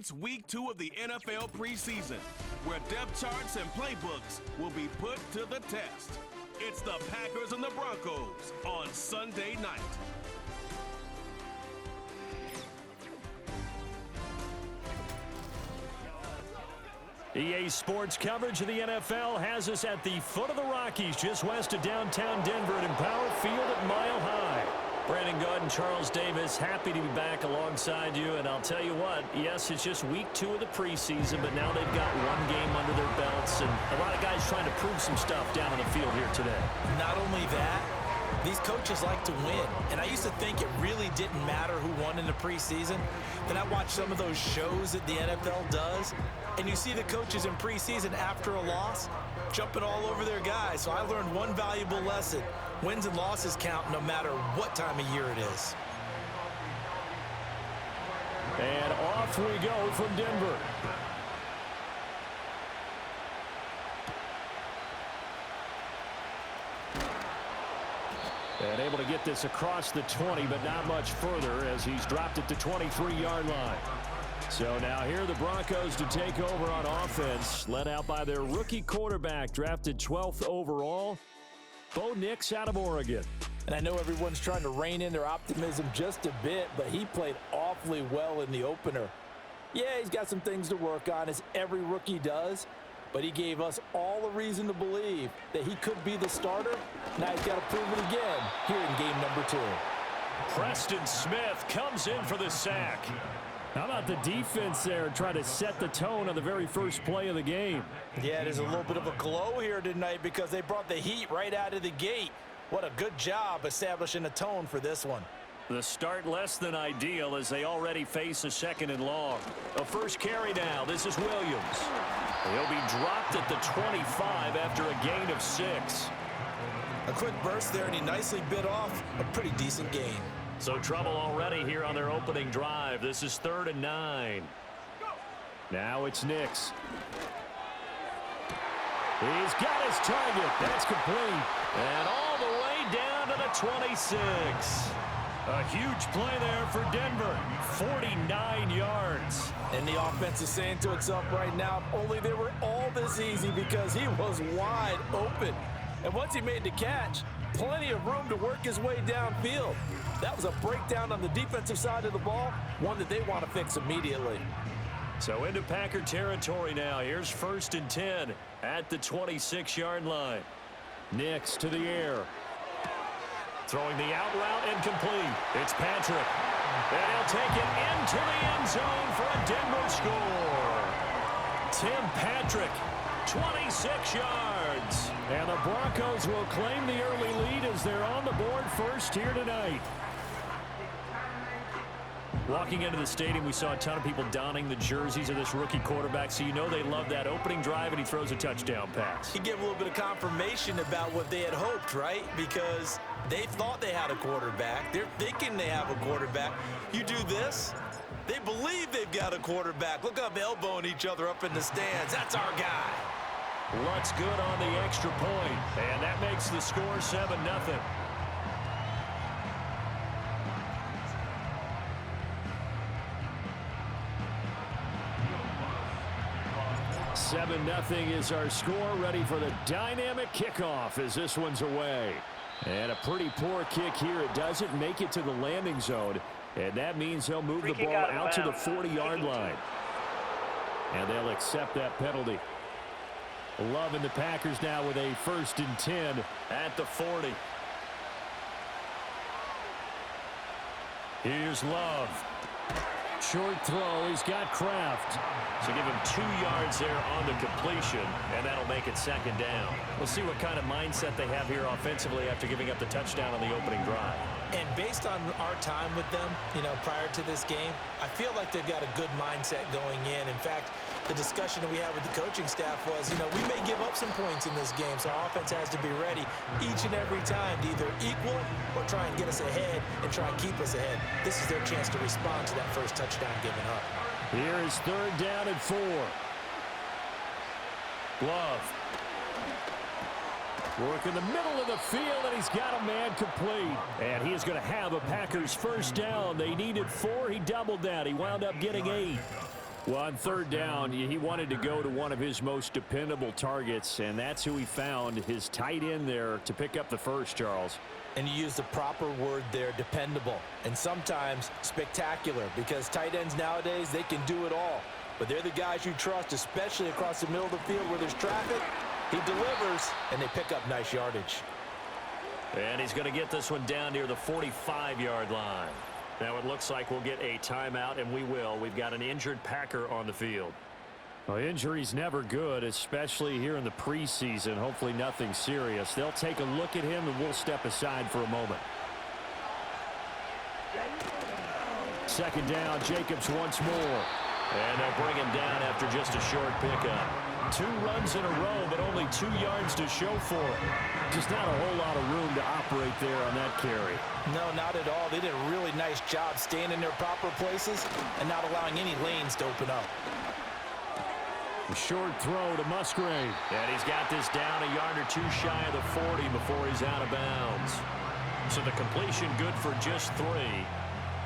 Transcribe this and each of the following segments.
It's week 2 of the NFL preseason, where depth charts and playbooks will be put to the test. It's the Packers and the Broncos on Sunday night. EA Sports coverage of the NFL has us at the foot of the Rockies, just west of downtown Denver at Empower Field at Mile High. Brandon Gaud and Charles Davis, happy to be back alongside you. And I'll tell you what, yes, it's just week 2 of the preseason, but now they've got one game under their belts. And a lot of guys trying to prove some stuff down on the field here today. Not only that, these coaches like to win. And I used to think it really didn't matter who won in the preseason. Then I watched some of those shows that the NFL does, and you see the coaches in preseason after a loss jumping all over their guys. So I learned one valuable lesson. Wins and losses count no matter what time of year it is. And off we go from Denver. And able to get this across the 20, but not much further as he's dropped it to 23-yard line. So now here are the Broncos to take over on offense, led out by their rookie quarterback, drafted 12th overall, Bo Nix out of Oregon. And I know everyone's trying to rein in their optimism just a bit, but he played awfully well in the opener. Yeah, he's got some things to work on, as every rookie does, but he gave us all a reason to believe that he could be the starter. Now he's got to prove it again here in game number 2. Preston Smith comes in for the sack. How about the defense there trying to set the tone on the very first play of the game? Yeah, there's a little bit of a glow here tonight because they brought the heat right out of the gate. What a good job establishing a tone for this one. The start less than ideal as they already face a 2nd and long. A first carry now. This is Williams. He'll be dropped at the 25 after a gain of 6. A quick burst there, and he nicely bit off a pretty decent gain. So trouble already here on their opening drive. This is 3rd and 9. Now it's Nix. He's got his target. That's complete. And all the way down to the 26. A huge play there for Denver. 49 yards. And the offense is saying to itself right now, if only they were all this easy, because he was wide open. And once he made the catch, plenty of room to work his way downfield. That was a breakdown on the defensive side of the ball, one that they want to fix immediately. So into Packer territory now. Here's 1st and 10 at the 26-yard line. Nix to the air. Throwing the out route incomplete. It's Patrick. And he'll take it into the end zone for a Denver score. Tim Patrick, 26 yards. And the Broncos will claim the early lead as they're on the board first here tonight. Walking into the stadium, we saw a ton of people donning the jerseys of this rookie quarterback, so you know they love that opening drive, and he throws a touchdown pass. He gave a little bit of confirmation about what they had hoped, right? Because they thought they had a quarterback. They're thinking they have a quarterback. You do this, they believe they've got a quarterback. Look up, elbowing each other up in the stands. That's our guy. Lutz good on the extra point, and that makes the score 7-0. 7-0 is our score, ready for the dynamic kickoff as this one's away. And a pretty poor kick here. It doesn't make it to the landing zone, and that means they'll move the ball out to the 40-yard line. And they'll accept that penalty. Love and the Packers now with a 1st and 10 at the 40. Here's Love. Short throw. He's got Kraft. So give him 2 yards there on the completion, and that'll make it 2nd down. We'll see what kind of mindset they have here offensively after giving up the touchdown on the opening drive. And based on our time with them, prior to this game, I feel like they've got a good mindset going in. In fact, the discussion that we had with the coaching staff was, we may give up some points in this game, so our offense has to be ready each and every time to either equal or try and get us ahead and try and keep us ahead. This is their chance to respond to that first touchdown given up. Here is 3rd down and 4. Love. Work in the middle of the field, and he's got a man complete. And he is going to have a Packers 1st down. They needed 4. He doubled that. He wound up getting 8. Well, on third down, he wanted to go to one of his most dependable targets, and that's who he found, his tight end there, to pick up the first, Charles. And you use the proper word there, dependable, and sometimes spectacular, because tight ends nowadays, they can do it all. But they're the guys you trust, especially across the middle of the field where there's traffic. He delivers, and they pick up nice yardage. And he's going to get this one down near the 45-yard line. Now it looks like we'll get a timeout, and we will. We've got an injured Packer on the field. Well, injury's never good, especially here in the preseason. Hopefully nothing serious. They'll take a look at him, and we'll step aside for a moment. Second down, Jacobs once more. And they'll bring him down after just a short pickup. 2 runs in a row, but only 2 yards to show for it. Just not a whole lot of room to operate there on that carry. No, not at all. They did a really nice job staying in their proper places and not allowing any lanes to open up. A short throw to Musgrave. And he's got this down a yard or 2 shy of the 40 before he's out of bounds. So the completion good for just 3.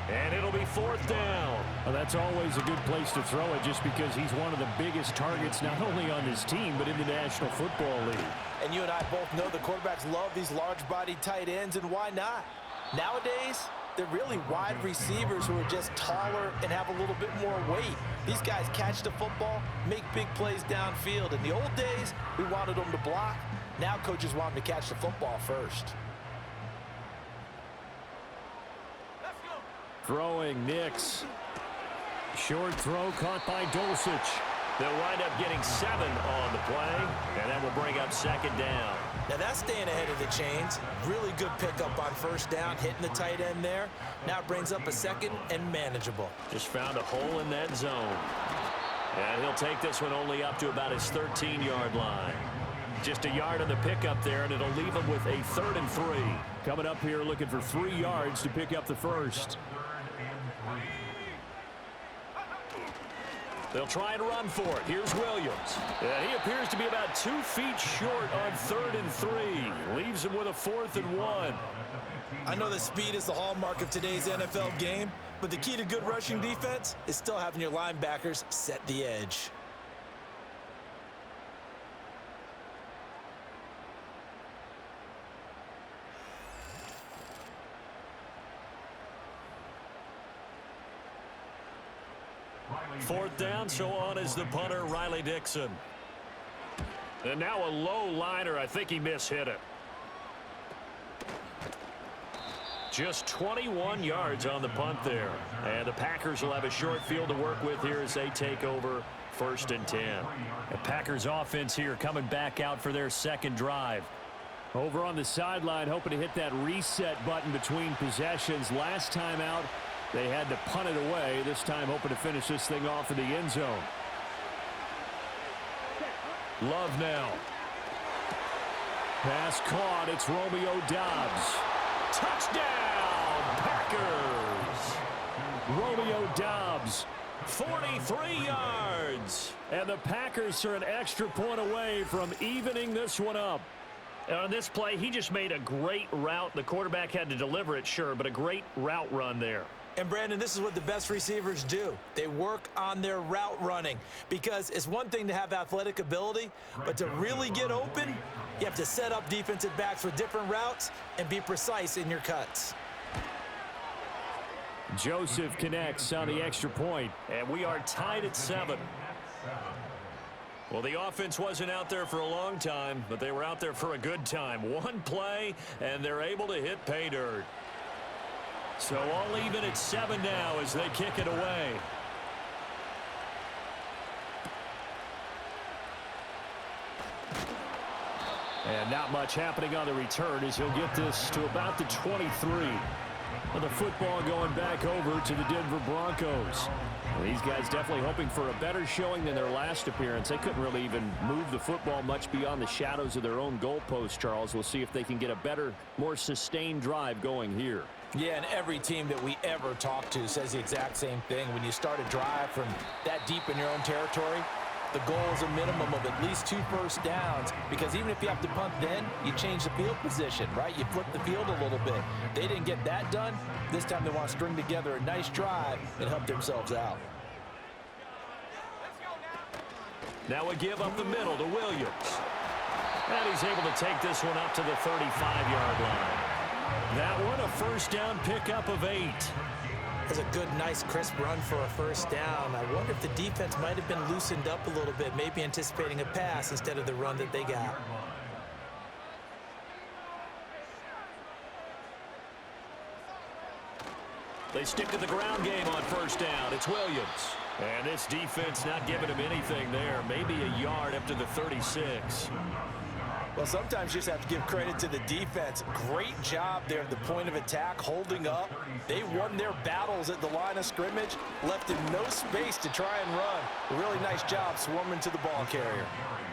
And it'll be 4th down. Well, that's always a good place to throw it just because he's one of the biggest targets not only on his team but in the National Football League. And you and I both know the quarterbacks love these large-bodied tight ends, and why not? Nowadays, they're really wide receivers who are just taller and have a little bit more weight. These guys catch the football, make big plays downfield. In the old days, we wanted them to block. Now coaches want them to catch the football first. Throwing Nix. Short throw caught by Dulcich. They'll wind up getting 7 on the play, and that will bring up 2nd down. Now that's staying ahead of the chains. Really good pickup on 1st down, hitting the tight end there. Now it brings up a 2nd and manageable. Just found a hole in that zone. And he'll take this one only up to about his 13-yard line. Just a yard on the pickup there, and it'll leave him with a 3rd and 3. Coming up here looking for 3 yards to pick up the first. They'll try and run for it. Here's Williams. And he appears to be about 2 feet short on 3rd and 3. Leaves him with a 4th and 1. I know that speed is the hallmark of today's NFL game, but the key to good rushing defense is still having your linebackers set the edge. Fourth down, so on is the punter, Riley Dixon. And now a low liner. I think he mishit it. Just 21 yards on the punt there. And the Packers will have a short field to work with here as they take over 1st and 10. The Packers offense here coming back out for their 2nd drive. Over on the sideline, hoping to hit that reset button between possessions. Last time out, they had to punt it away. This time hoping to finish this thing off in the end zone. Love now. Pass caught. It's Romeo Doubs. Touchdown, Packers. Romeo Doubs, 43 yards. And the Packers are an extra point away from evening this one up. And on this play, he just made a great route. The quarterback had to deliver it, sure, but a great route run there. And, Brandon, this is what the best receivers do. They work on their route running because it's one thing to have athletic ability, but to really get open, you have to set up defensive backs with different routes and be precise in your cuts. Joseph connects on the extra point, and we are tied at 7. Well, the offense wasn't out there for a long time, but they were out there for a good time. One play, and they're able to hit pay dirt. So all even at 7 now as they kick it away. And not much happening on the return as he'll get this to about the 23. And the football going back over to the Denver Broncos. Well, these guys definitely hoping for a better showing than their last appearance. They couldn't really even move the football much beyond the shadows of their own goalpost, Charles. We'll see if they can get a better, more sustained drive going here. Yeah, and every team that we ever talk to says the exact same thing. When you start a drive from that deep in your own territory, the goal is a minimum of at least 2 first downs, because even if you have to punt then, you change the field position, right? You flip the field a little bit. They didn't get that done. This time they want to string together a nice drive and help themselves out. Now a give up the middle to Williams. And he's able to take this one up to the 35-yard line. That one a first down pickup of 8. That's a good, nice, crisp run for a first down. I wonder if the defense might have been loosened up a little bit, maybe anticipating a pass instead of the run that they got. They stick to the ground game on first down. It's Williams. And this defense not giving him anything there. Maybe a yard up to the 36. Well, sometimes you just have to give credit to the defense. Great job there at the point of attack, holding up. They won their battles at the line of scrimmage, left him no space to try and run. A really nice job swarming to the ball carrier.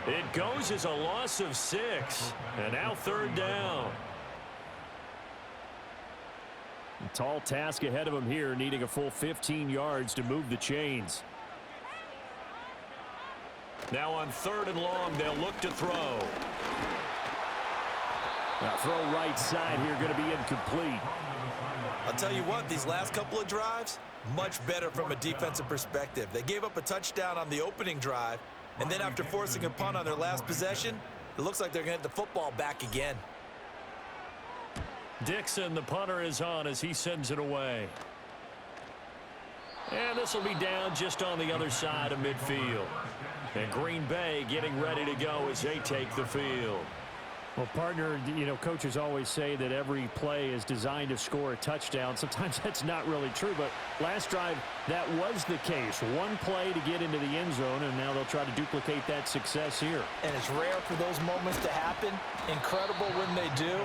It goes as a loss of 6. And now third down. A tall task ahead of him here, needing a full 15 yards to move the chains. Now on third and long, they'll look to throw. Now throw right side here, going to be incomplete. I'll tell you what, these last couple of drives, much better from a defensive perspective. They gave up a touchdown on the opening drive, and then after forcing a punt on their last possession, it looks like they're going to get the football back again. Dixon, the punter, is on as he sends it away. And this will be down just on the other side of midfield. And Green Bay getting ready to go as they take the field. Well, partner, you know, coaches always say that every play is designed to score a touchdown. Sometimes that's not really true, but last drive, that was the case. One play to get into the end zone, and now they'll try to duplicate that success here. And it's rare for those moments to happen. Incredible when they do.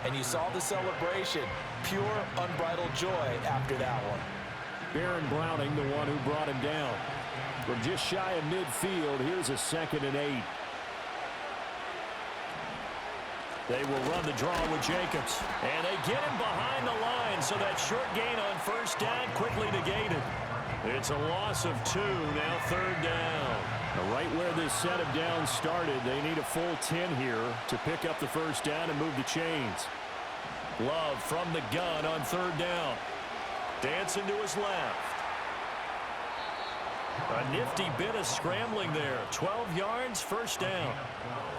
And you saw the celebration. Pure, unbridled joy after that one. Baron Browning, the one who brought him down. From just shy of midfield, here's a 2nd and 8. They will run the draw with Jacobs. And they get him behind the line, so that short gain on first down quickly negated. It's a loss of 2, now third down. Now right where this set of downs started, they need a full 10 here to pick up the first down and move the chains. Love from the gun on third down. Dancing to his left. A nifty bit of scrambling there. 12 yards, first down.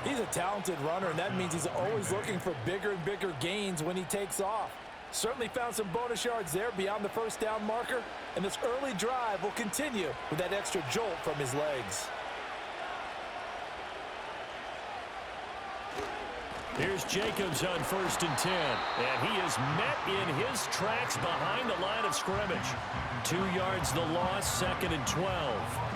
He's a talented runner, and that means he's always looking for bigger and bigger gains when he takes off. Certainly found some bonus yards there beyond the first down marker, and this early drive will continue with that extra jolt from his legs. Here's Jacobs on 1st and 10, and he is met in his tracks behind the line of scrimmage. 2 yards the loss, 2nd and 12.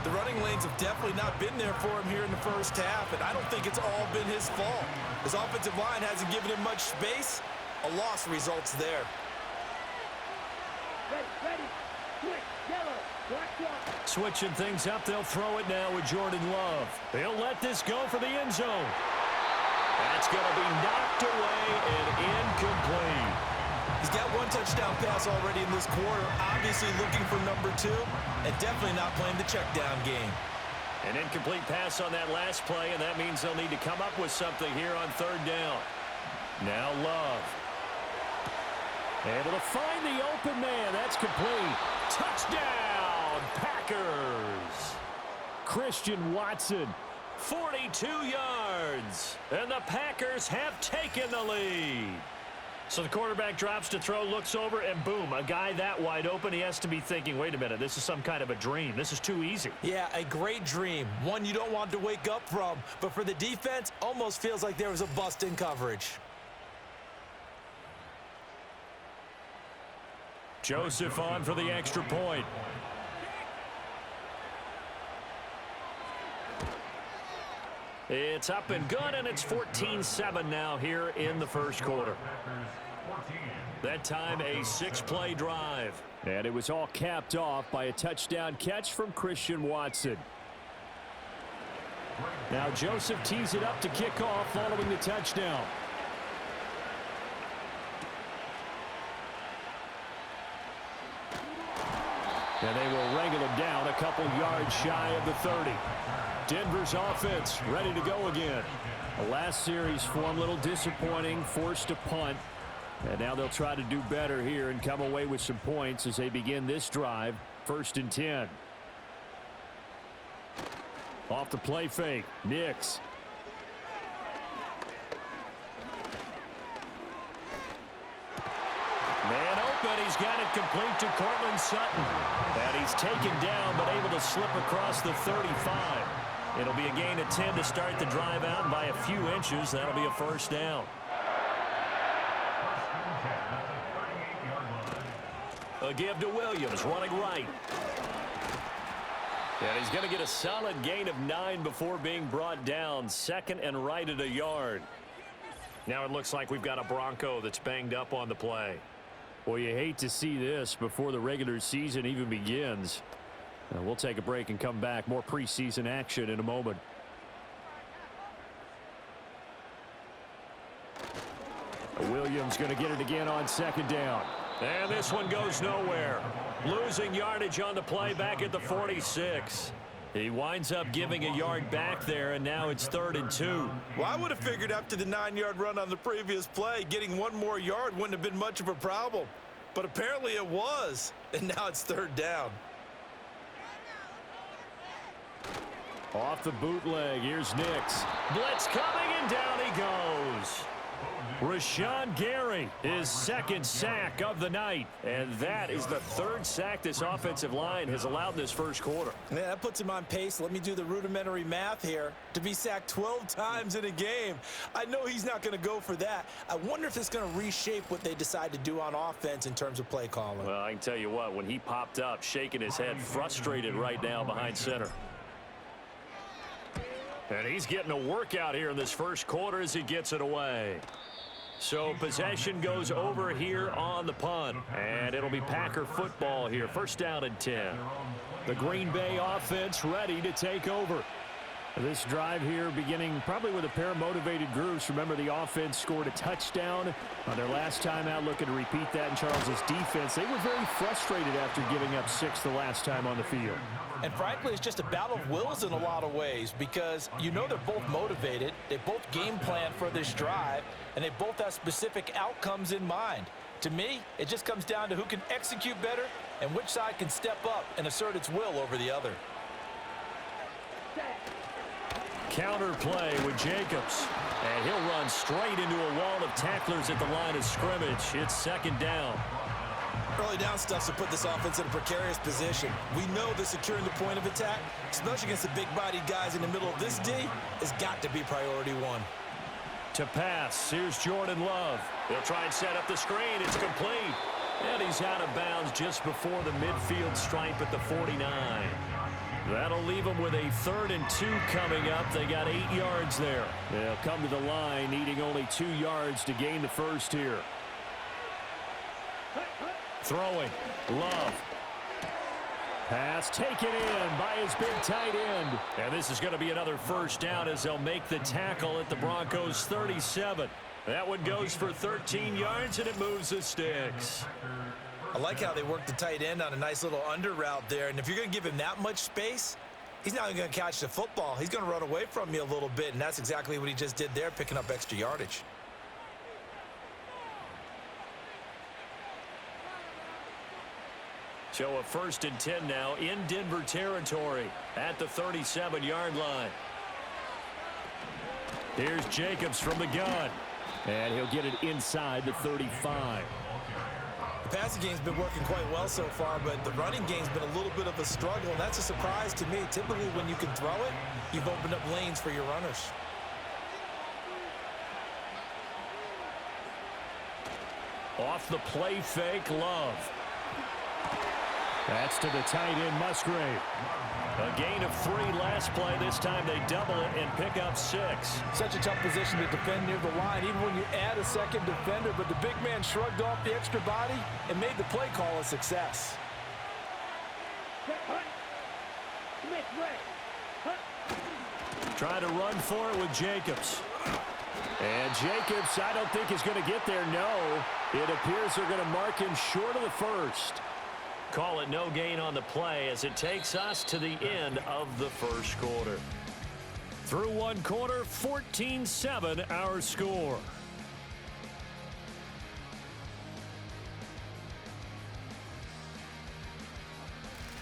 The running lanes have definitely not been there for him here in the first half, and I don't think it's all been his fault. His offensive line hasn't given him much space. A loss results there. Ready, quick, yellow, black one. Switching things up, they'll throw it now with Jordan Love. They'll let this go for the end zone. That's going to be knocked away and incomplete. He's got one touchdown pass already in this quarter, obviously looking for number 2, and definitely not playing the check down game. An incomplete pass on that last play, and that means they'll need to come up with something here on third down. Now Love. Able to find the open man. That's complete. Touchdown, Packers. Christian Watson. 42 yards. And the Packers have taken the lead. So the quarterback drops to throw, looks over, and boom, a guy that wide open, he has to be thinking, wait a minute, this is some kind of a dream. This is too easy. Yeah, a great dream. One you don't want to wake up from. But for the defense, almost feels like there was a bust in coverage. Joseph on for the extra point. It's up and good, and it's 14-7 now here in the first quarter. That time, a 6-play drive. And it was all capped off by a touchdown catch from Christian Watson. Now Joseph tees it up to kick off following the touchdown. And they will wrangle him down a couple yards shy of the 30. Denver's offense ready to go again. The last series for him, a little disappointing, forced a punt. And now they'll try to do better here and come away with some points as they begin this drive, 1st and 10. Off the play fake. Nix. Man open. He's got it complete to Cortland Sutton. And he's taken down, but able to slip across the 35. It'll be a gain of 10 to start the drive out, and by a few inches, that'll be a first down. A give to Williams, running right. And he's going to get a solid gain of 9 before being brought down. Second and right at a yard. Now it looks like we've got a Bronco that's banged up on the play. Well, you hate to see this before the regular season even begins. We'll take a break and come back. More preseason action in a moment. Williams going to get it again on second down. And this one goes nowhere. Losing yardage on the play back at the 46. He winds up giving a yard back there, and now it's 3rd and 2. Well, I would have figured after the 9-yard run on the previous play, getting one more yard wouldn't have been much of a problem. But apparently it was, and now it's 3rd down. Off the bootleg, here's Nix. Blitz coming, and down he goes. Rashawn Gary, his 2nd sack of the night. And that is the 3rd sack this offensive line has allowed in this first quarter. Yeah, that puts him on pace. Let me do the rudimentary math here. To be sacked 12 times in a game. I know he's not going to go for that. I wonder if it's going to reshape what they decide to do on offense in terms of play calling. Well, I can tell you what, when he popped up, shaking his head, frustrated right now behind center. And he's getting a workout here in this first quarter as he gets it away. So possession goes over here on the punt. And it'll be Packer football here. First down and 10. The Green Bay offense ready to take over. This drive here beginning probably with a pair of motivated groups. Remember, the offense scored a touchdown on their last time out, looking to repeat that in Charles's defense. They were very frustrated after giving up 6 the last time on the field. And frankly, it's just a battle of wills in a lot of ways because you know they're both motivated. They both game plan for this drive, and they both have specific outcomes in mind. To me, it just comes down to who can execute better and which side can step up and assert its will over the other. Counter play with Jacobs. And he'll run straight into a wall of tacklers at the line of scrimmage. It's 2nd down. Early down stuff to put this offense in a precarious position. We know that securing the point of attack, especially against the big-bodied guys in the middle of this D, has got to be priority 1. To pass, here's Jordan Love. He'll try and set up the screen. It's complete. And he's out of bounds just before the midfield stripe at the 49. That'll leave them with a 3rd and 2 coming up. They got 8 yards there. They'll come to the line needing only 2 yards to gain the first here. Throwing. Love. Pass taken in by his big tight end. And this is going to be another first down as they'll make the tackle at the Broncos 37. That one goes for 13 yards, and it moves the sticks. I like how they work the tight end on a nice little under route there. And if you're going to give him that much space, he's not going to catch the football. He's going to run away from you a little bit, and that's exactly what he just did there, picking up extra yardage. So a 1st and 10 now in Denver territory at the 37-yard line. Here's Jacobs from the gun. And he'll get it inside the 35. The passing game's been working quite well so far, but the running game's been a little bit of a struggle, and that's a surprise to me. Typically, when you can throw it, you've opened up lanes for your runners. Off the play fake, Love. That's to the tight end, Musgrave. A gain of 3 last play. This time they double it and pick up 6. Such a tough position to defend near the line, even when you add a second defender, but the big man shrugged off the extra body and made the play call a success. Try to run for it with Jacobs. And Jacobs, I don't think is going to get there. No, it appears they're going to mark him short of the first. Call it no gain on the play as it takes us to the end of the first quarter. Through one quarter, 14-7 our score.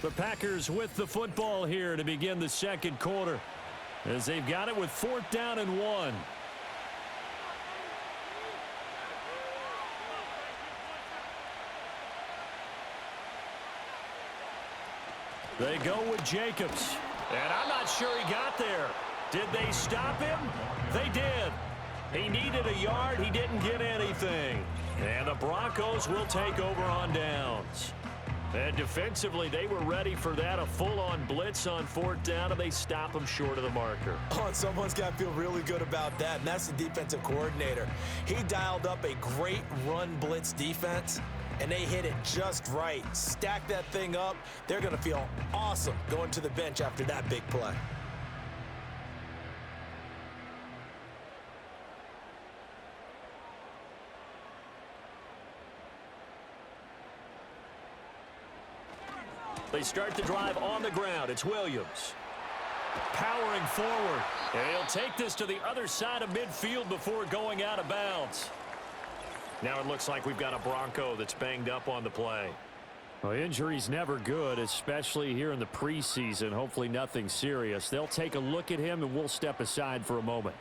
The Packers with the football here to begin the second quarter, as they've got it with 4th down and 1. They go with Jacobs. And I'm not sure he got there. Did they stop him? They did. He needed a yard. He didn't get anything. And the Broncos will take over on downs. And defensively, they were ready for that. A full-on blitz on 4th down, and they stop him short of the marker. Oh, and someone's got to feel really good about that, and that's the defensive coordinator. He dialed up a great run blitz defense, and they hit it just right. Stack that thing up. They're going to feel awesome going to the bench after that big play. They start the drive on the ground. It's Williams. Powering forward. And he'll take this to the other side of midfield before going out of bounds. Now it looks like we've got a Bronco that's banged up on the play. Well, injury's never good, especially here in the preseason. Hopefully nothing serious. They'll take a look at him, and we'll step aside for a moment.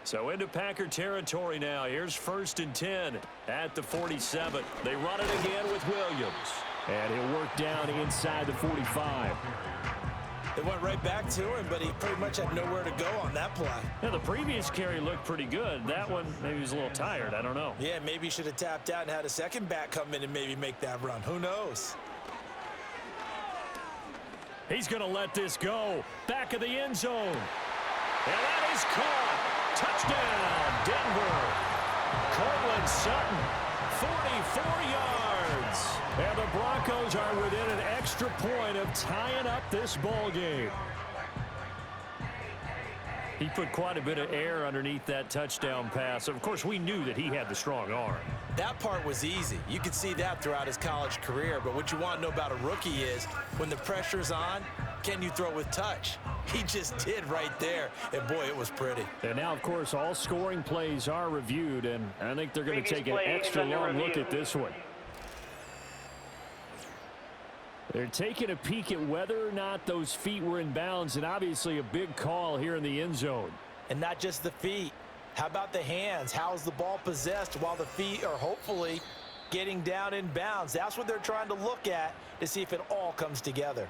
So into Packer territory now. Here's 1st and 10 at the 47. They run it again with Williams. And he'll work down inside the 45. They went right back to him, but he pretty much had nowhere to go on that play. Yeah, the previous carry looked pretty good. That one, maybe he was a little tired. I don't know. Yeah, maybe he should have tapped out and had a second back come in and maybe make that run. Who knows? He's going to let this go. Back of the end zone. And that is caught. Touchdown, Denver. Cortland Sutton, 44 yards. And the Broncos are within an extra point of tying up this ball game. He put quite a bit of air underneath that touchdown pass. Of course, we knew that he had the strong arm. That part was easy. You could see that throughout his college career. But what you want to know about a rookie is when the pressure's on, can you throw with touch? He just did right there. And, boy, it was pretty. And now, of course, all scoring plays are reviewed. And I think they're going to take an extra long look at this one. They're taking a peek at whether or not those feet were in bounds, and obviously a big call here in the end zone. And not just the feet. How about the hands? How's the ball possessed while the feet are hopefully getting down in bounds? That's what they're trying to look at to see if it all comes together.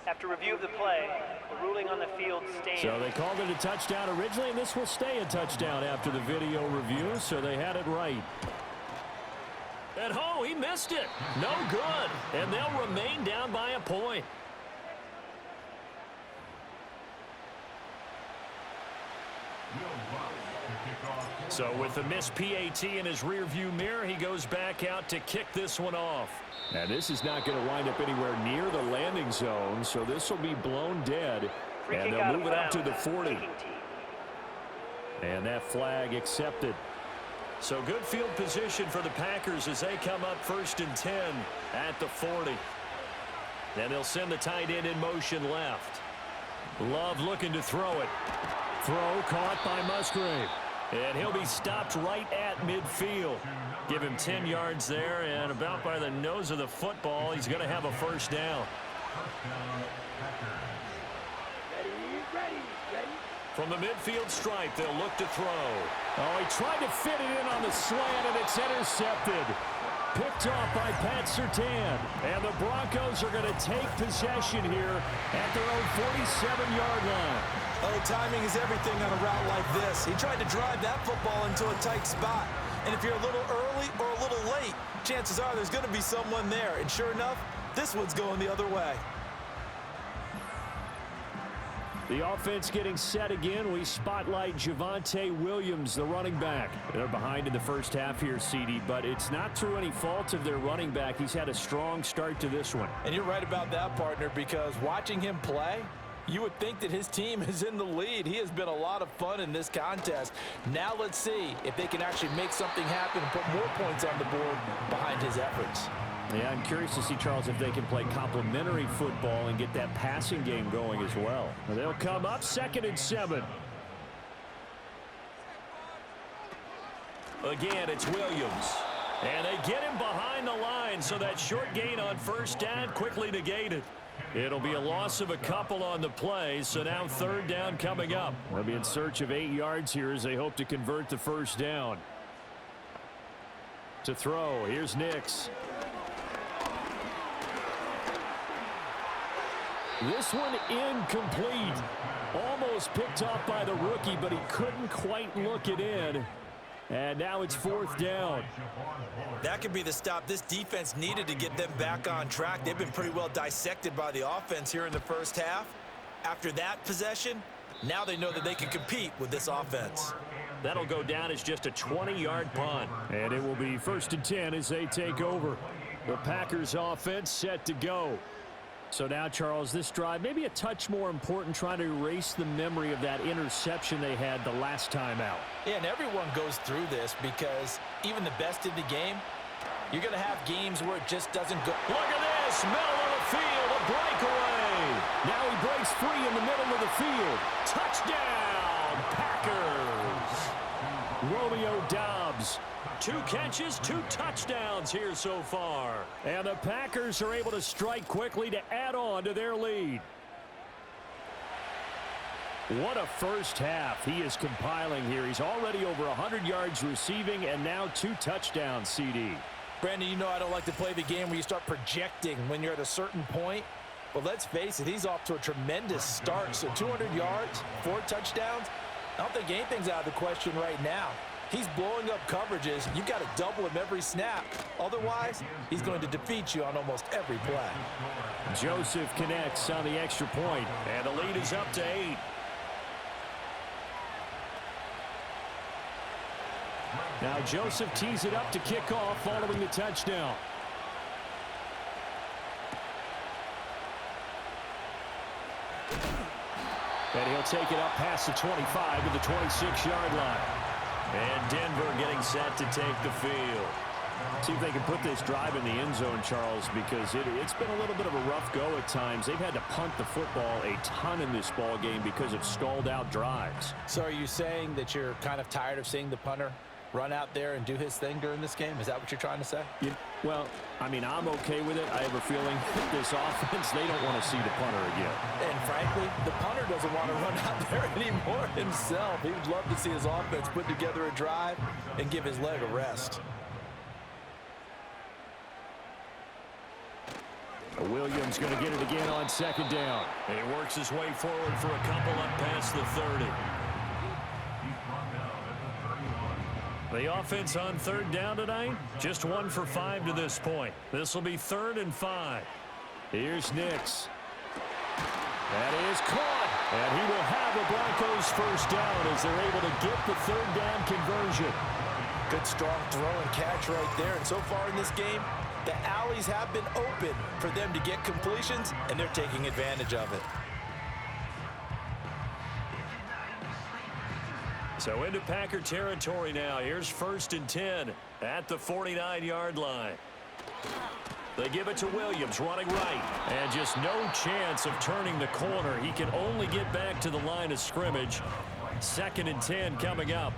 After review of the play, the ruling on the field stands. So they called it a touchdown originally, and this will stay a touchdown after the video review, so they had it right. And oh, he missed it. No good. And they'll remain down by a point. So with the missed PAT in his rearview mirror, he goes back out to kick this one off. And this is not going to wind up anywhere near the landing zone, so this will be blown dead. And they'll move it up to the 40. And that flag accepted. So good field position for the Packers as they come up 1st and 10 at the 40. And they'll send the tight end in motion left. Love looking to throw it. Throw caught by Musgrave. And he'll be stopped right at midfield. Give him 10 yards there, and about by the nose of the football, he's going to have a 1st down. From the midfield stripe, they'll look to throw. Oh, he tried to fit it in on the slant, and it's intercepted. Picked off by Pat Surtain. And the Broncos are going to take possession here at their own 47-yard line. Oh, timing is everything on a route like this. He tried to drive that football into a tight spot. And if you're a little early or a little late, chances are there's going to be someone there. And sure enough, this one's going the other way. The offense getting set again. We spotlight Javonte Williams, the running back. They're behind in the first half here, CD, but it's not through any fault of their running back. He's had a strong start to this one. And you're right about that, partner, because watching him play, you would think that his team is in the lead. He has been a lot of fun in this contest. Now let's see if they can actually make something happen and put more points on the board behind his efforts. Yeah, I'm curious to see, Charles, if they can play complementary football and get that passing game going as well. They'll come up 2nd and 7. Again, it's Williams. And they get him behind the line, so that short gain on first down quickly negated. It'll be a loss of a couple on the play, so now third down coming up. They'll be in search of 8 yards here as they hope to convert the first down. To throw, here's Nix. This one incomplete. Almost picked off by the rookie, but he couldn't quite look it in. And now it's fourth down. That could be the stop this defense needed to get them back on track. They've been pretty well dissected by the offense here in the first half. After that possession, now they know that they can compete with this offense. That'll go down as just a 20-yard punt. And it will be 1st and 10 as they take over. The Packers offense set to go. So now, Charles, this drive maybe a touch more important, trying to erase the memory of that interception they had the last time out. Yeah, and everyone goes through this because even the best in the game, you're going to have games where it just doesn't go. Look at this, middle of the field, a breakaway. Now he breaks free in the middle of the field. Touchdown, Packers. Romeo Doubs. 2 catches, 2 touchdowns here so far. And the Packers are able to strike quickly to add on to their lead. What a first half he is compiling here. He's already over 100 yards receiving and now 2 touchdowns, CD. Brandon, you know I don't like to play the game where you start projecting when you're at a certain point. But let's face it, he's off to a tremendous start. So 200 yards, 4 touchdowns. I don't think anything's out of the question right now. He's blowing up coverages. You've got to double him every snap. Otherwise, he's going to defeat you on almost every play. Joseph connects on the extra point. And the lead is up to 8. Now Joseph tees it up to kick off following the touchdown. And he'll take it up past the 25 to the 26-yard line. And Denver getting set to take the field. See if they can put this drive in the end zone, Charles, because it's been a little bit of a rough go at times. They've had to punt the football a ton in this ball game because of stalled-out drives. So are you saying that you're kind of tired of seeing the punter run out there and do his thing during this game? Is that what you're trying to say? Well, I mean, I'm okay with it. I have a feeling this offense, they don't want to see the punter again. And frankly, the punter doesn't want to run out there anymore himself. He would love to see his offense put together a drive and give his leg a rest. Williams going to get it again on 2nd down. And he works his way forward for a couple up past the 30. The offense on 3rd down tonight, just 1 for 5 to this point. This will be 3rd and 5. Here's Nix. That is caught. And he will have the Broncos first down as they're able to get the 3rd down conversion. Good strong throw and catch right there. And so far in this game, the alleys have been open for them to get completions, and they're taking advantage of it. So into Packer territory now. Here's 1st and 10 at the 49-yard line. They give it to Williams running right. And just no chance of turning the corner. He can only get back to the line of scrimmage. 2nd and 10 coming up.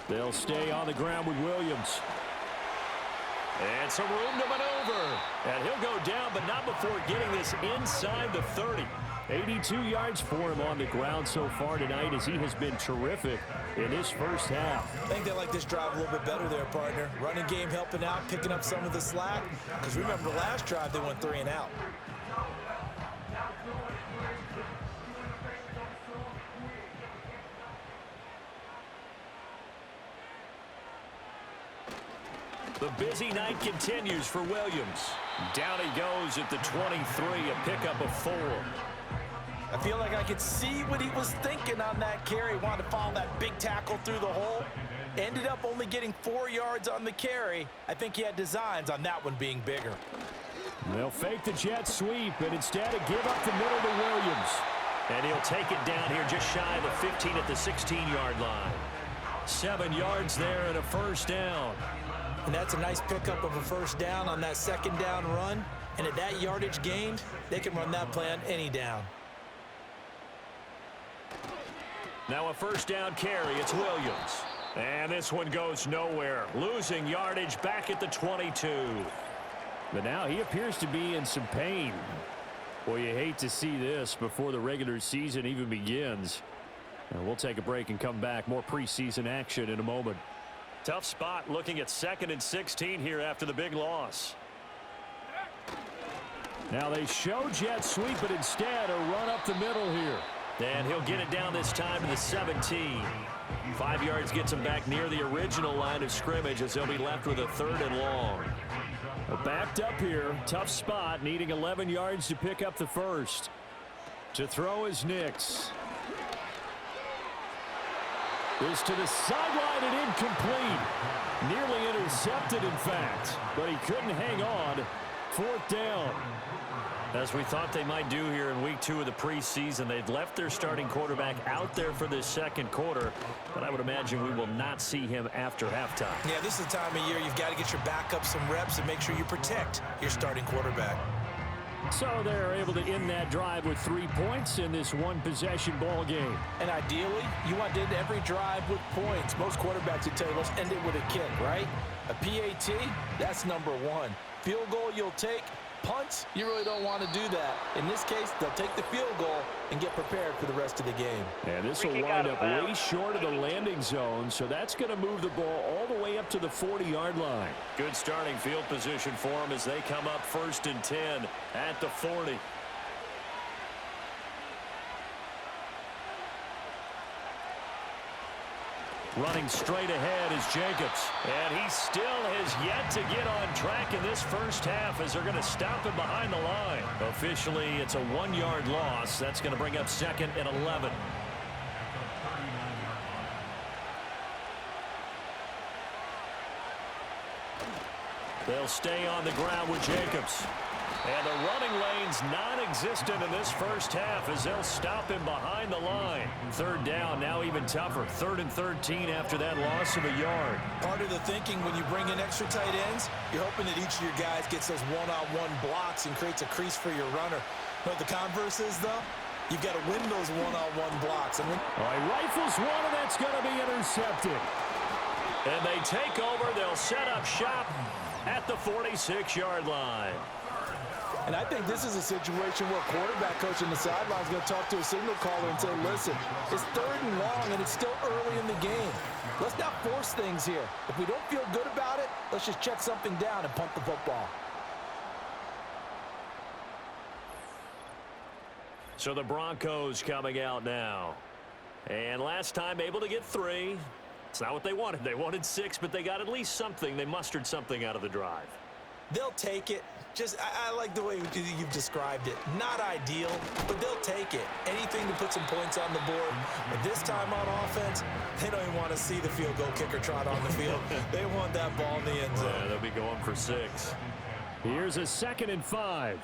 They'll stay on the ground with Williams. And some room to maneuver. And he'll go down, but not before getting this inside the 30. 82 yards for him on the ground so far tonight as he has been terrific in his first half. I think they like this drive a little bit better there, partner. Running game helping out, picking up some of the slack. Because remember the last drive, they went 3 and out. The busy night continues for Williams. Down he goes at the 23, a pickup of 4. I feel like I could see what he was thinking on that carry. He wanted to follow that big tackle through the hole. Ended up only getting 4 yards on the carry. I think he had designs on that one being bigger. They'll fake the jet sweep and instead give up the middle to Williams. And he'll take it down here just shy of the 15 at the 16-yard line. 7 yards there and a first down. And that's a nice pickup of a first down on that 2nd down run. And at that yardage gained, they can run that play on any down. Now a first down carry. It's Williams. And this one goes nowhere. Losing yardage back at the 22. But now he appears to be in some pain. Boy, you hate to see this before the regular season even begins. And we'll take a break and come back. More preseason action in a moment. Tough spot looking at 2nd and 16 here after the big loss. Now they show jet sweep, but instead a run up the middle here. And he'll get it down this time to the 17. 5 yards gets him back near the original line of scrimmage as he'll be left with a 3rd and long. Backed up here. Tough spot, needing 11 yards to pick up the first. To throw is Nix. Is to the sideline and incomplete. Nearly intercepted, in fact, but he couldn't hang on. 4th down. As we thought they might do here in week 2 of the preseason, they'd left their starting quarterback out there for this second quarter, but I would imagine we will not see him after halftime. Yeah, this is the time of year you've got to get your backup some reps and make sure you protect your starting quarterback. So they're able to end that drive with 3 points in this one-possession ball game. And ideally, you want to end every drive with points. Most quarterbacks would tell you, let's end it with a kick, right? A PAT, that's number 1. Field goal you'll take. Punts, you really don't want to do that. In this case, they'll take the field goal and get prepared for the rest of the game. And this will wind up way short of the landing zone, so that's going to move the ball all the way up to the 40-yard line. Good starting field position for them as they come up 1st and 10 at the 40. Running straight ahead is Jacobs. And he still has yet to get on track in this first half as they're going to stop him behind the line. Officially, it's a 1-yard loss. That's going to bring up 2nd and 11. They'll stay on the ground with Jacobs. And the running lane's non-existent in this first half as they'll stop him behind the line. 3rd down, now even tougher. 3rd and 13 after that loss of a yard. Part of the thinking when you bring in extra tight ends, you're hoping that each of your guys gets those one-on-one blocks and creates a crease for your runner. But the converse is, though, you've got to win those one-on-one blocks. And all right, rifles one, and that's going to be intercepted. And they take over. They'll set up shop at the 46-yard line. And I think this is a situation where quarterback coach on the sideline is going to talk to a signal caller and say, listen, it's 3rd and long and it's still early in the game. Let's not force things here. If we don't feel good about it, let's just check something down and punt the football. So the Broncos coming out now. And last time able to get 3. It's not what they wanted. They wanted 6, but they got at least something. They mustered something out of the drive. They'll take it. I like the way you've described it. Not ideal, but they'll take it. Anything to put some points on the board. But this time on offense, they don't even want to see the field goal kicker trot on the field. They want that ball in the end zone. Yeah, they'll be going for 6. Here's a 2nd and 5.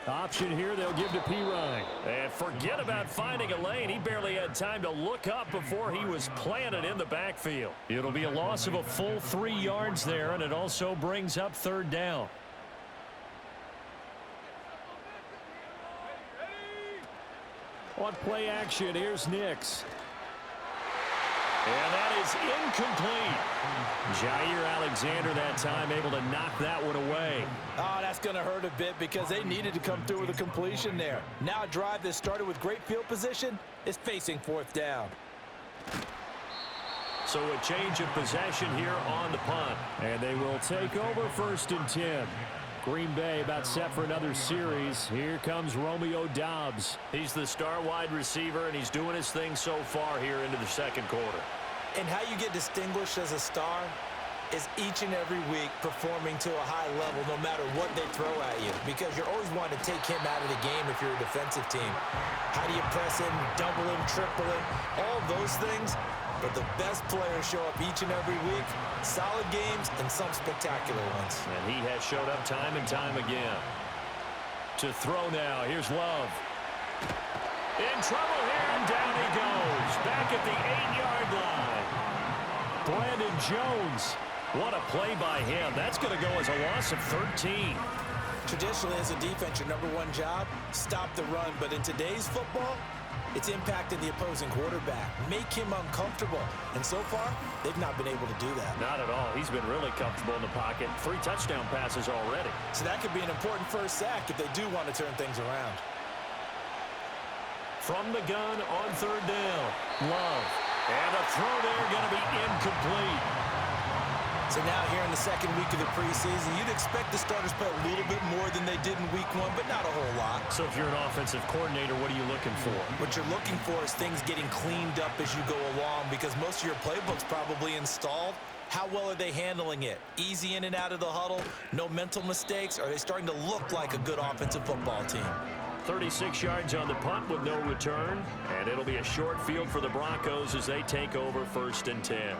Option here, they'll give to Pirine. And forget about finding a lane. He barely had time to look up before he was planted in the backfield. It'll be a loss of a full 3 yards there, and it also brings up 3rd down. On play action, here's Nix. And that is incomplete. Jair Alexander that time able to knock that one away. Oh, that's going to hurt a bit because they needed to come through with a completion there. Now a drive that started with great field position is facing 4th down. So a change of possession here on the punt. And they will take over 1st and 10. Green Bay about set for another series. Here comes Romeo Doubs. He's the star wide receiver, and he's doing his thing so far here into the second quarter. And how you get distinguished as a star is each and every week performing to a high level no matter what they throw at you, because you're always wanting to take him out of the game if you're a defensive team. How do you press him, double him, triple him, all those things? But the best players show up each and every week. Solid games and some spectacular ones. And he has showed up time and time again. To throw now, here's Love. In trouble here, and down he goes. Back at the 8-yard line. Brandon Jones. What a play by him. That's going to go as a loss of 13. Traditionally, as a defense, your number one job, stop the run. But in today's football, it's impacting the opposing quarterback, make him uncomfortable. And so far, they've not been able to do that. Not at all. He's been really comfortable in the pocket. 3 touchdown passes already. So that could be an important first sack if they do want to turn things around. From the gun on 3rd down, Love. And a throw there going to be incomplete. So now here in the second week of the preseason, you'd expect the starters play a little bit more than they did in week 1, but not a whole lot. So if you're an offensive coordinator, what are you looking for? What you're looking for is things getting cleaned up as you go along, because most of your playbook's probably installed. How well are they handling it? Easy in and out of the huddle, no mental mistakes? Are they starting to look like a good offensive football team? 36 yards on the punt with no return, and it'll be a short field for the Broncos as they take over 1st and 10.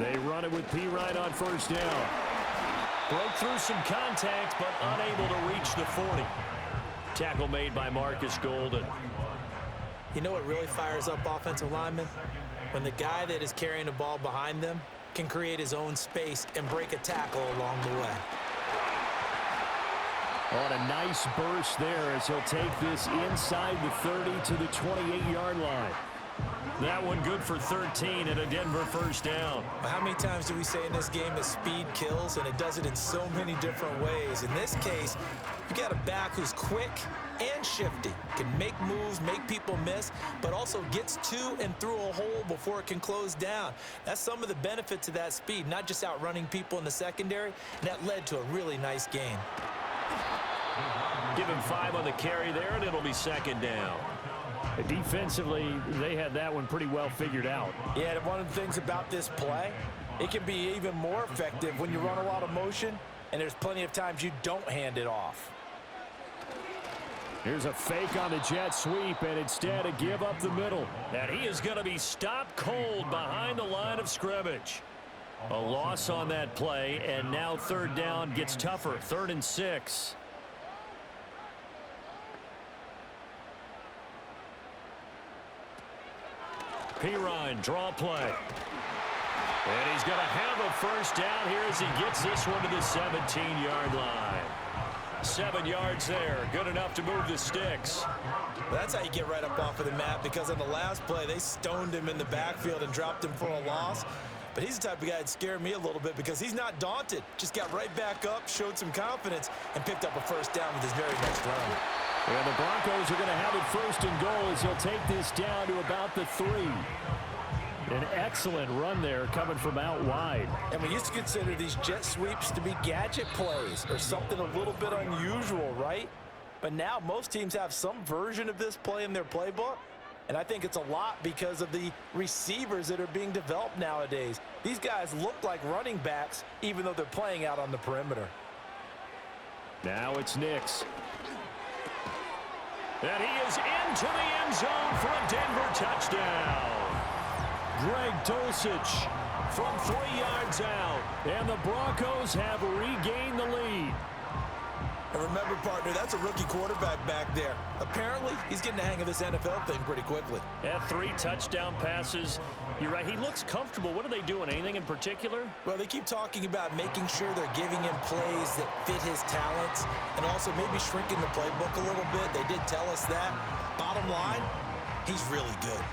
They run it with Pirine on first down. Broke through some contact, but unable to reach the 40. Tackle made by Marcus Golden. You know what really fires up offensive linemen? When the guy that is carrying the ball behind them can create his own space and break a tackle along the way. On a nice burst there as he'll take this inside the 30 to the 28-yard line. That one good for 13 and a Denver first down. How many times do we say in this game that speed kills, and it does it in so many different ways? In this case, you got a back who's quick and shifty, can make moves, make people miss, but also gets to and through a hole before it can close down. That's some of the benefits of that speed, not just outrunning people in the secondary. And that led to a really nice game. Give him 5 on the carry there, and it'll be second down. Defensively, they had that one pretty well figured out. Yeah, and one of the things about this play, it can be even more effective when you run a lot of motion, and there's plenty of times you don't hand it off. Here's a fake on the jet sweep, and instead a give up the middle. And he is going to be stopped cold behind the line of scrimmage. A loss on that play, and now third down gets tougher. 3rd and 6. Pirine, draw play. And he's going to have a first down here as he gets this one to the 17-yard line. 7 yards there, good enough to move the sticks. Well, that's how you get right up off of the map, because on the last play, they stoned him in the backfield and dropped him for a loss. But he's the type of guy that scared me a little bit because he's not daunted. Just got right back up, showed some confidence, and picked up a first down with his very next run. And the Broncos are going to have it 1st and goal as he'll take this down to about the 3. An excellent run there coming from out wide. And we used to consider these jet sweeps to be gadget plays or something a little bit unusual, right? But now most teams have some version of this play in their playbook. And I think it's a lot because of the receivers that are being developed nowadays. These guys look like running backs even though they're playing out on the perimeter. Now it's Nix. And he is into the end zone for a Denver touchdown. Greg Dulcich from 3 yards out. And the Broncos have regained the lead. And remember, partner, that's a rookie quarterback back there. Apparently, he's getting the hang of this NFL thing pretty quickly. Yeah, 3 touchdown passes. You're right, he looks comfortable. What are they doing? Anything in particular? Well, they keep talking about making sure they're giving him plays that fit his talents and also maybe shrinking the playbook a little bit. They did tell us that. Bottom line, he's really good.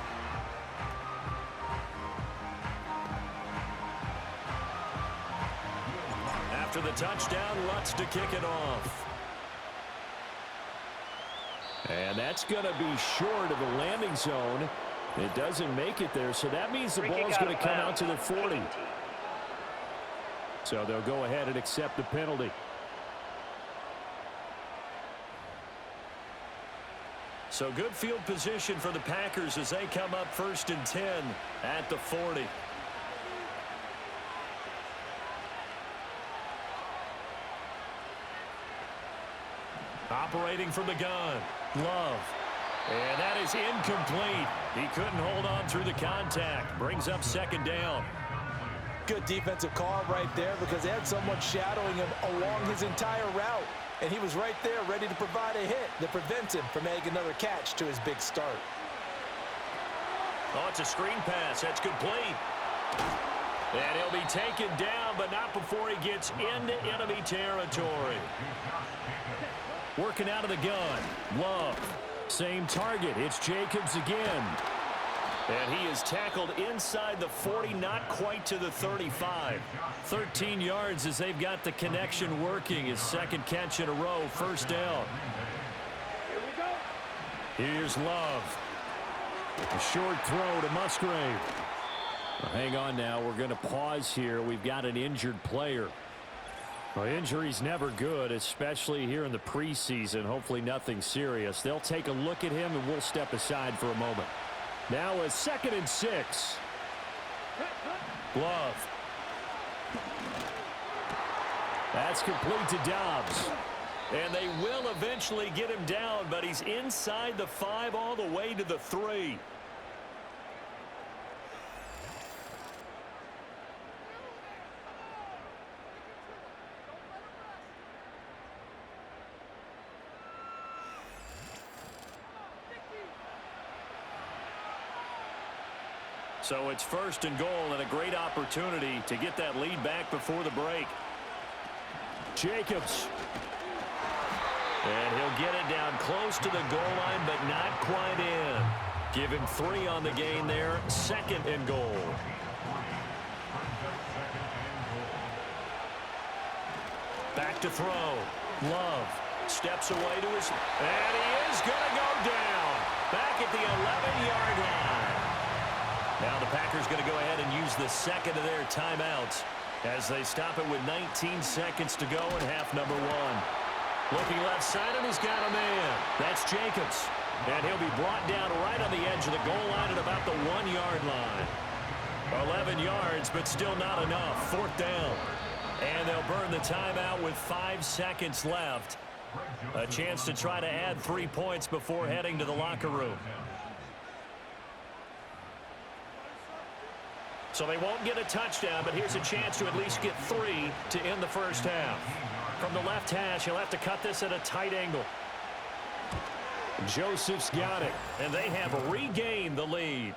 After the touchdown, Lutz to kick it off. And that's going to be short of the landing zone. It doesn't make it there, so that means the ball's going to come out to the 40. So they'll go ahead and accept the penalty. So good field position for the Packers as they come up 1st and 10 at the 40. Operating from the gun, Love. And that is incomplete. He couldn't hold on through the contact. Brings up 2nd down. Good defensive call right there because they had someone shadowing him along his entire route. And he was right there ready to provide a hit that prevents him from making another catch to his big start. Oh, it's a screen pass. That's complete. And he'll be taken down, but not before he gets into enemy territory. Working out of the gun. Love. Same target. It's Jacobs again. And he is tackled inside the 40, not quite to the 35. 13 yards as they've got the connection working. His 2nd catch in a row. 1st down. Here we go. Here's Love. A short throw to Musgrave. Well, hang on now. We're going to pause here. We've got an injured player. Well, injury's never good, especially here in the preseason. Hopefully nothing serious. They'll take a look at him, and we'll step aside for a moment. Now a 2nd and 6. Love. That's complete to Dobbs. And they will eventually get him down, but he's inside the 5 all the way to the 3. So it's 1st and goal and a great opportunity to get that lead back before the break. Jacobs. And he'll get it down close to the goal line, but not quite in. Give him 3 on the gain there. 2nd and goal. Back to throw. Love steps away to his... And he is going to go down. Back at the 11-yard line. Now the Packers going to go ahead and use the 2nd of their timeouts as they stop it with 19 seconds to go in half number 1. Looking left side, and he's got a man. That's Jacobs. And he'll be brought down right on the edge of the goal line at about the 1-yard line. 11 yards, but still not enough. 4th down. And they'll burn the timeout with 5 seconds left. A chance to try to add 3 points before heading to the locker room. So they won't get a touchdown, but here's a chance to at least get 3 to end the first half. From the left hash, he'll have to cut this at a tight angle. Joseph's got it. And they have regained the lead.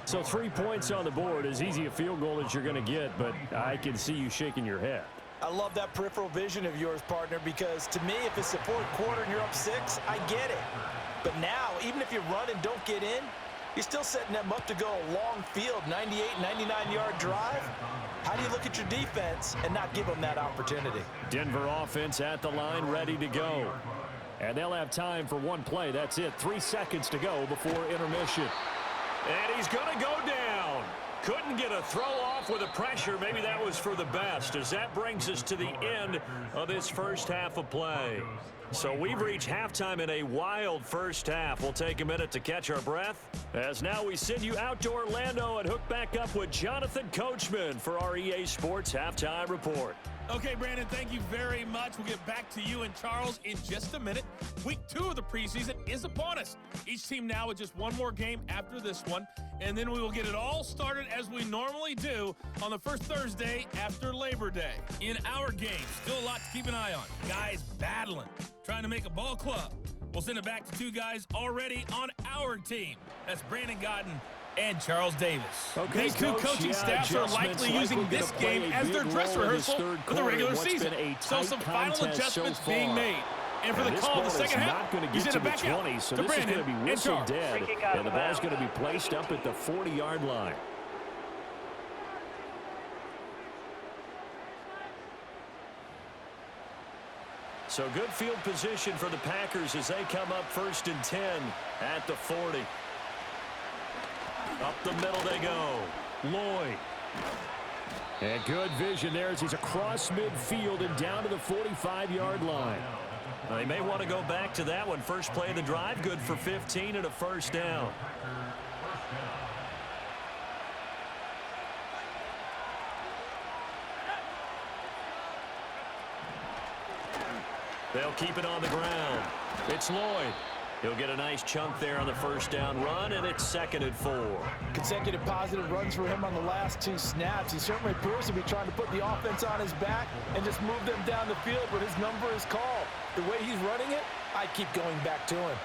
So 3 points on the board, as easy a field goal as you're going to get, but I can see you shaking your head. I love that peripheral vision of yours, partner, because to me, if it's the 4th quarter and you're up 6, I get it. But now, even if you run and don't get in, you're still setting them up to go a long field, 98, 99-yard drive. How do you look at your defense and not give them that opportunity? Denver offense at the line, ready to go. And they'll have time for 1 play. That's it. 3 seconds to go before intermission. And he's going to go down. Couldn't get a throw off with the pressure. Maybe that was for the best, as that brings us to the end of this first half of play. So we've reached halftime in a wild first half. We'll take a minute to catch our breath, as now we send you out to Orlando and hook back up with Jonathan Coachman for our EA Sports Halftime Report. Okay, Brandon, thank you very much. We'll get back to you and Charles in just a minute. Week 2 of the preseason is upon us. Each team now with just 1 more game after this one, and then we will get it all started as we normally do on the first Thursday after Labor Day. In our game, still a lot to keep an eye on. Guys battling, trying to make a ball club. We'll send it back to 2 guys already on our team. That's Brandon Godden and Charles Davis. Okay, These 2 coaching staffs are likely using this game as their dress rehearsal for the regular season. So some final adjustments being made. And for the call of the second half, you send it back out so to this is Brandon going to be and whistle Charles. dead, and the ball's going to be placed up at the 40-yard line. So good field position for the Packers as they come up 1st and 10 at the 40. Up the middle they go. Lloyd. And good vision there as he's across midfield and down to the 45-yard line. They may want to go back to that one. First play of the drive, good for 15 and a first down. They'll keep it on the ground. It's Lloyd. He'll get a nice chunk there on the first down run, and it's 2nd and 4. Consecutive positive runs for him on the last 2 snaps. He certainly appears to be trying to put the offense on his back and just move them down the field, but his number is called. The way he's running it, I keep going back to him.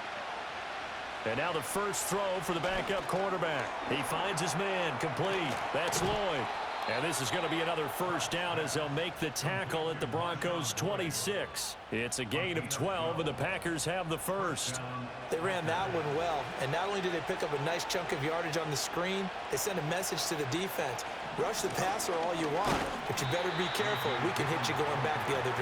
And now the first throw for the backup quarterback. He finds his man, complete. That's Lloyd. And this is going to be another first down as they'll make the tackle at the Broncos' 26. It's a gain of 12, and the Packers have the first. They ran that one well, and not only did they pick up a nice chunk of yardage on the screen, they sent a message to the defense. Rush the passer all you want, but you better be careful. We can hit you going back the other direction.